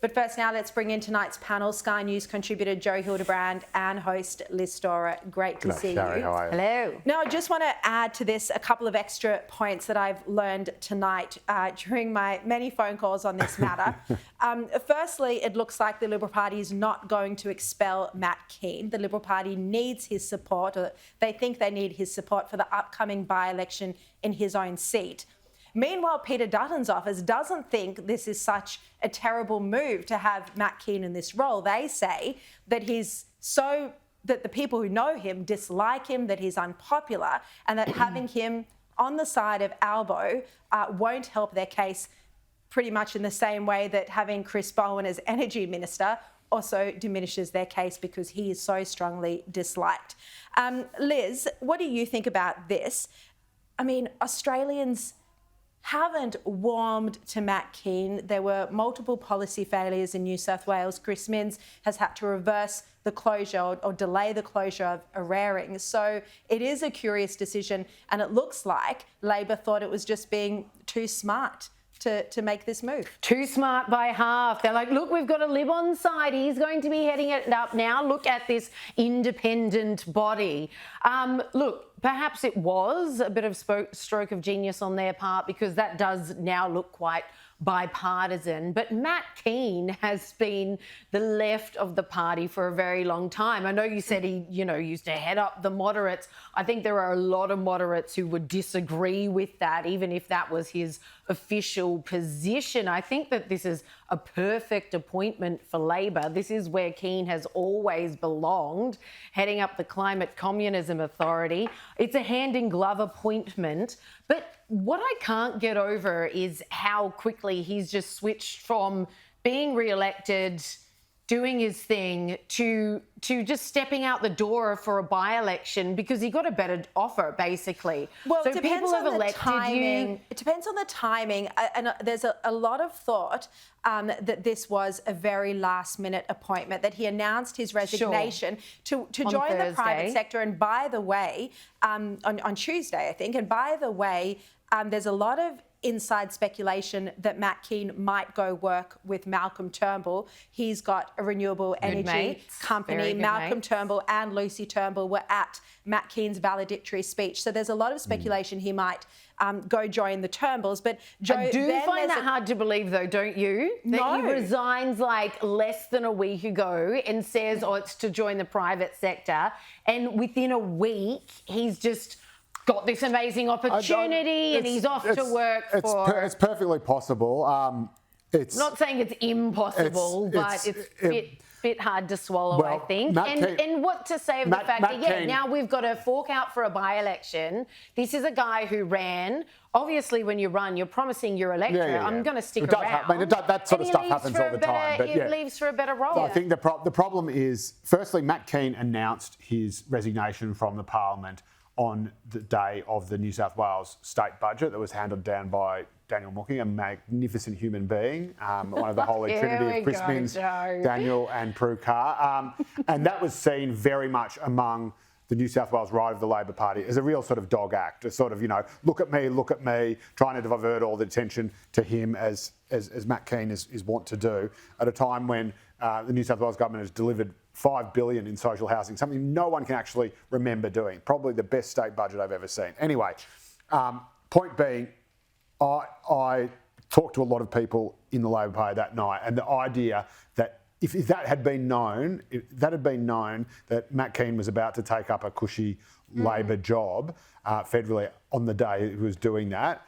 But first now, let's bring in tonight's panel, Sky News contributor Joe Hildebrand and host Liz Storer. Great to see Sharri, you. how are you? Hello. Now, I just want to add to this a couple of extra points that I've learned tonight during my many phone calls on this matter. Firstly, it looks like the Liberal Party is not going to expel Matt Kean. The Liberal Party needs his support, or they think they need his support for the upcoming by-election in his own seat. Meanwhile, Peter Dutton's office doesn't think this is such a terrible move to have Matt Kean in this role. They say that that the people who know him dislike him, that he's unpopular, and that having him on the side of Albo won't help their case pretty much in the same way that having Chris Bowen as Energy Minister also diminishes their case because he is so strongly disliked. Liz, what do you think about this? I mean, Australians haven't warmed to Matt Kean. There were multiple policy failures in New South Wales. Chris Minns has had to reverse the closure or delay the closure of Araring. So it is a curious decision, and it looks like Labor thought it was just being too smart to make this move. Too smart by half. They're like, look, we've got a Lib on side. He's going to be heading it up now. Look at this independent body. Look, perhaps it was a bit of stroke of genius on their part, because that does now look quite bipartisan. But Matt Kean has been the left of the party for a very long time. I know you said he, used to head up the moderates. I think there are a lot of moderates who would disagree with that, even if that was his official position. I think that this is a perfect appointment for Labor. This is where Kean has always belonged, heading up the Climate Communism Authority. It's a hand-in-glove appointment. But what I can't get over is how quickly he's just switched from being re-elected, doing his thing, to just stepping out the door for a by-election because he got a better offer, basically. Well, so it depends people have on the elected timing. you. It depends on the timing, and there's a lot of thought that this was a very last-minute appointment, that he announced his resignation to join Thursday. the private sector. And by the way, on Tuesday, I think, and by the way, there's a lot of inside speculation that Matt Kean might go work with Malcolm Turnbull. He's got a renewable energy company. Malcolm Turnbull and Lucy Turnbull were at Matt Kean's valedictory speech. So there's a lot of speculation he might go join the Turnbulls. But Joe, I do find that hard to believe, though, don't you? That he resigns like less than a week ago and says, it's to join the private sector. And within a week, he's just got this amazing opportunity and he's off to work for... It's perfectly possible. It's not saying it's impossible, but it's a bit hard to swallow, I think. And what to say of the fact that, now we've got to fork out for a by-election. This is a guy who ran. Obviously, when you run, you're promising your electorate, I'm going to stick around. That sort of stuff happens all the time. But he leaves for a better role. I think the problem is, firstly, Matt Kean announced his resignation from the Parliament on the day of the New South Wales state budget that was handed down by Daniel Mooking, a magnificent human being, one of the holy trinity of Chris Minns, Daniel and Prue Carr. And that was seen very much among the New South Wales right of the Labor Party as a real sort of dog act, a sort of, look at me, trying to divert all the attention to him as Matt Kean is wont to do at a time when the New South Wales government has delivered $5 billion in social housing, something no one can actually remember doing. Probably the best state budget I've ever seen. Anyway, point being, I talked to a lot of people in the Labor Party that night, and the idea that if that had been known, that Matt Kean was about to take up a cushy Labor job federally on the day he was doing that,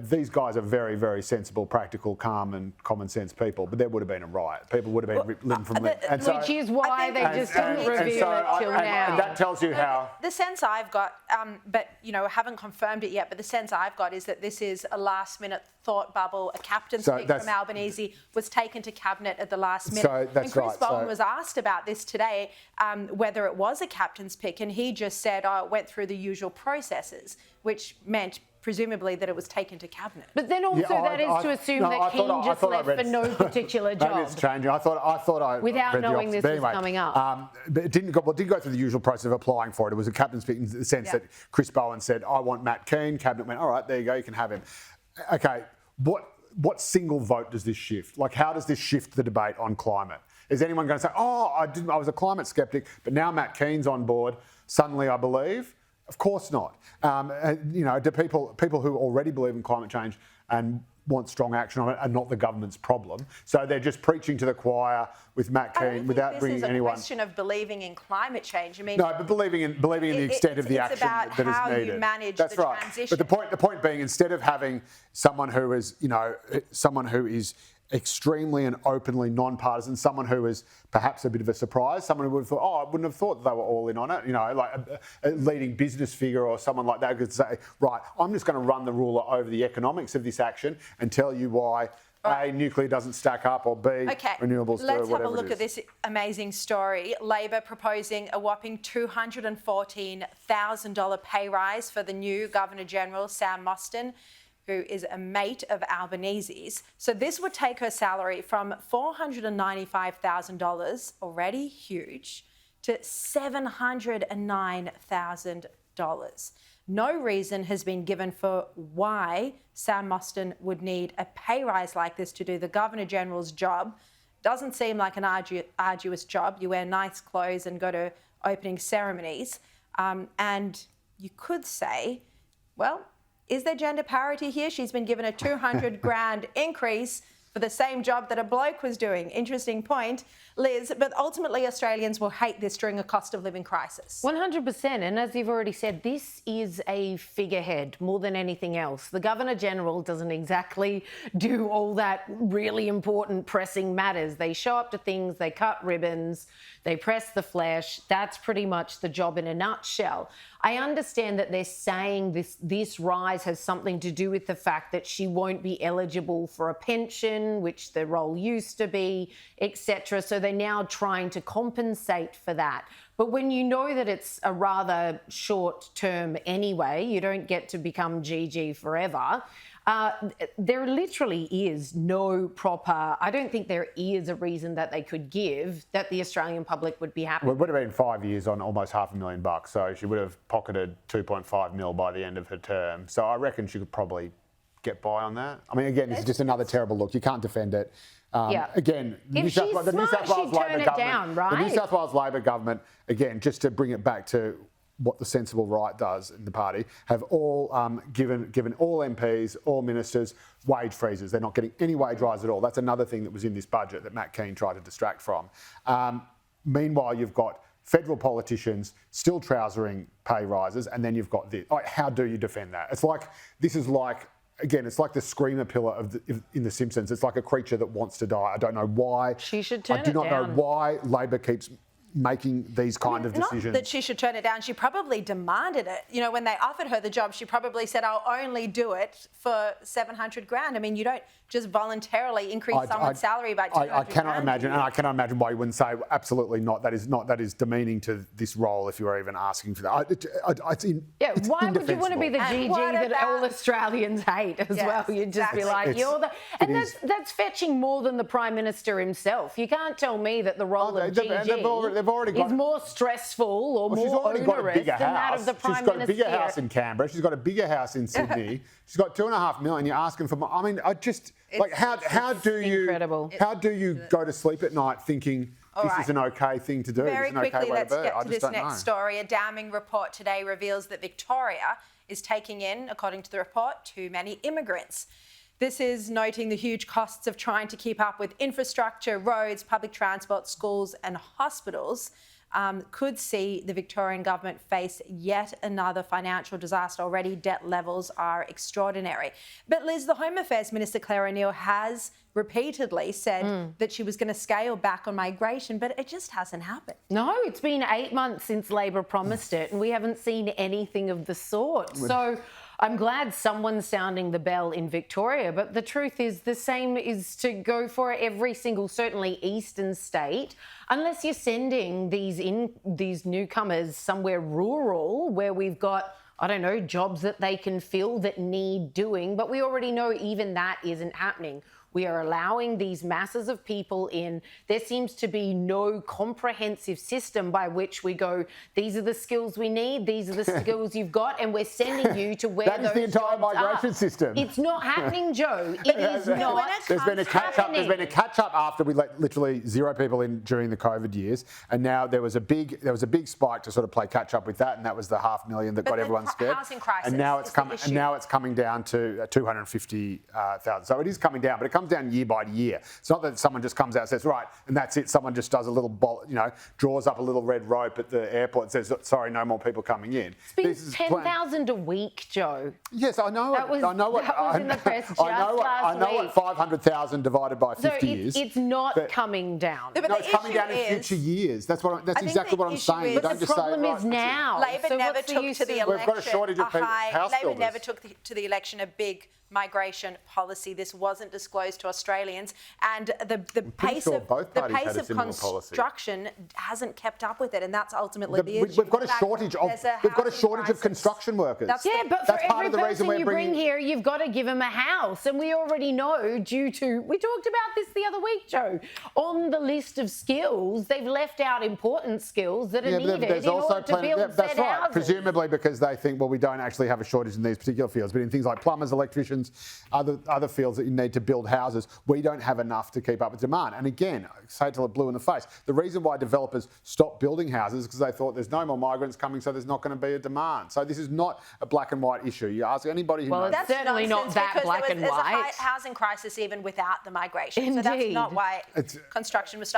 these guys are very, very sensible, practical, calm and common sense people, but there would have been a riot. People would have been limb from limb. Which is why they just didn't reveal it till now. And that tells you how... The sense I've got, but, haven't confirmed it yet, but the sense I've got is that this is a last-minute thought bubble. A captain's pick from Albanese was taken to Cabinet at the last minute. And Chris Bowen was asked about this today, whether it was a captain's pick, and he just said, it went through the usual processes, which meant presumably that it was taken to Cabinet. But then also that is to assume that Kean just left for no particular job. Maybe it's changing. I thought I without knowing this was coming up. But it didn't go through the usual process of applying for it. It was a captain's pick in the sense that Chris Bowen said, I want Matt Kean. Cabinet went, all right, there you go, you can have him. Okay, what single vote does this shift? Like, how does this shift the debate on climate? Is anyone going to say, oh, I was a climate skeptic, but now Matt Kean's on board, suddenly I believe? Of course not. Do people who already believe in climate change and want strong action on it are not the government's problem. So they're just preaching to the choir with Matt Kean without bringing anyone. This is a question of believing in climate change. I mean, no, but believing in the extent of the action that is needed. It's about how you manage That's the right. transition. But the point being, instead of having someone who is extremely and openly non-partisan, someone who is perhaps a bit of a surprise, someone who would have thought, I wouldn't have thought they were all in on it, like a leading business figure or someone like that could say, right, I'm just going to run the ruler over the economics of this action and tell you why A, nuclear doesn't stack up, or B, renewables do, whatever. Let's have a look at this amazing story. Labor proposing a whopping $214,000 pay rise for the new Governor-General, Sam Mostyn, who is a mate of Albanese's. So this would take her salary from $495,000, already huge, to $709,000. No reason has been given for why Sam Mostyn would need a pay rise like this to do the Governor-General's job. Doesn't seem like an arduous job. You wear nice clothes and go to opening ceremonies. And you could say, well, is there gender parity here? She's been given a 200 grand increase for the same job that a bloke was doing. Interesting point, Liz. But ultimately, Australians will hate this during a cost of living crisis. 100%. And as you've already said, this is a figurehead more than anything else. The Governor-General doesn't exactly do all that really important pressing matters. They show up to things, they cut ribbons, they press the flesh. That's pretty much the job in a nutshell. I understand that they're saying this rise has something to do with the fact that she won't be eligible for a pension, which the role used to be, etc. So they're now trying to compensate for that. But when you know that it's a rather short term anyway, you don't get to become GG forever. There literally is no proper, I don't think there is a reason that they could give that the Australian public would be happy. Well, it would have been 5 years on almost $500,000, so she would have pocketed 2.5 mil by the end of her term. So I reckon she could probably get by on that. I mean, again, this is just another terrible look. You can't defend it. Again, the New South Wales Labor government, the New South Wales Labor government, again, just to bring it back to what the sensible right does in the party, have all given all MPs, all ministers, wage freezes. They're not getting any wage rise at all. That's another thing that was in this budget that Matt Kean tried to distract from. Meanwhile, you've got federal politicians still trousering pay rises, and then you've got this. Like, how do you defend that? It's like it's like the screamer pillar in The Simpsons. It's like a creature that wants to die. I don't know why. She should turn it I down. do not know why Labor keeps making these kind of decisions. Not that she should turn it down. She probably demanded it. When they offered her the job, she probably said, I'll only do it for 700 grand. I mean, you don't just voluntarily increase someone's salary by 200 I cannot grand. imagine, and I cannot imagine why you wouldn't say absolutely not. That is demeaning to this role if you were even asking for that. It's why would you want to be the GG that all Australians hate as well? You'd just be like, that's fetching more than the Prime Minister himself. You can't tell me that the role of GG is more stressful or more onerous than that of the Prime Minister. She's got a bigger house in Canberra. She's got a bigger house in Sydney. She's got $2.5 million. You're asking for more. I mean, how do you go to sleep at night thinking this is an okay thing to do? Very quickly, let's get to this next story. A damning report today reveals that Victoria is taking in, according to the report, too many immigrants. This is noting the huge costs of trying to keep up with infrastructure, roads, public transport, schools and hospitals. Could see the Victorian government face yet another financial disaster. Already debt levels are extraordinary. But Liz, the Home Affairs Minister Claire O'Neil has repeatedly said that she was going to scale back on migration, but it just hasn't happened. No, it's been 8 months since Labor promised it and we haven't seen anything of the sort. So I'm glad someone's sounding the bell in Victoria, but the truth is the same is to go for every single, certainly eastern state, unless you're sending these newcomers somewhere rural where we've got, I don't know, jobs that they can fill that need doing. But we already know even that isn't happening. We are allowing these masses of people in. There seems to be no comprehensive system by which we go, these are the skills we need, these are the skills you've got, and we're sending you to where That is those the entire jobs migration are. system. It's not happening, Joe. It is not. There's been a catch up. There's been a catch up after we let literally 0 people in during the COVID years, and now there was a big spike to sort of play catch up with that, and that was the 500,000 that got everyone scared. Housing crisis. And now it's coming. And now it's coming down to 250,000. So it is coming down, but it comes down year by year. It's not that someone just comes out and says right, and that's it. Someone just does a little, draws up a little red rope at the airport and says, sorry, no more people coming in. It's been 10,000 a week, Joe. Yes, I know. That was in the press just I know last what 500,000 divided by 50 years. It's not coming down. No, but No, the it's coming down in issue future years. That's exactly what I'm issue saying. is- You But don't the just say, problem right, is that's it. now. Labor So never what's the took use to the of- election. We've got a shortage of people, house Labor builders. never took to the election a big migration policy. This wasn't disclosed to Australians, and the pace sure of both the parties had pace a of similar policy. construction hasn't kept up with it, and that's ultimately the issue. We've got a In fact, shortage of there's a we've got a housing shortage of crisis. construction workers. That's Yeah, but for That's part every of the reason person we're you bringing- bring here, you've got to give them a house. And we already know, we talked about this the other week, Joe, on the list of skills, they've left out important skills that are but needed there's in also order to plenty. build That's said right. houses. Presumably because they think, well, we don't actually have a shortage in these particular fields, but in things like plumbers, electricians, other fields that you need to build houses, we don't have enough to keep up with demand. And again, I say it till it blew in the face. The reason why developers stopped building houses is because they thought there's no more migrants coming, so there's not going to be a demand. So this is not a black and white issue. You ask anybody who knows. That's certainly not nonsense that because black and there's white. a housing crisis even without the migration. So that's Indeed. not why It's- construction was stopped.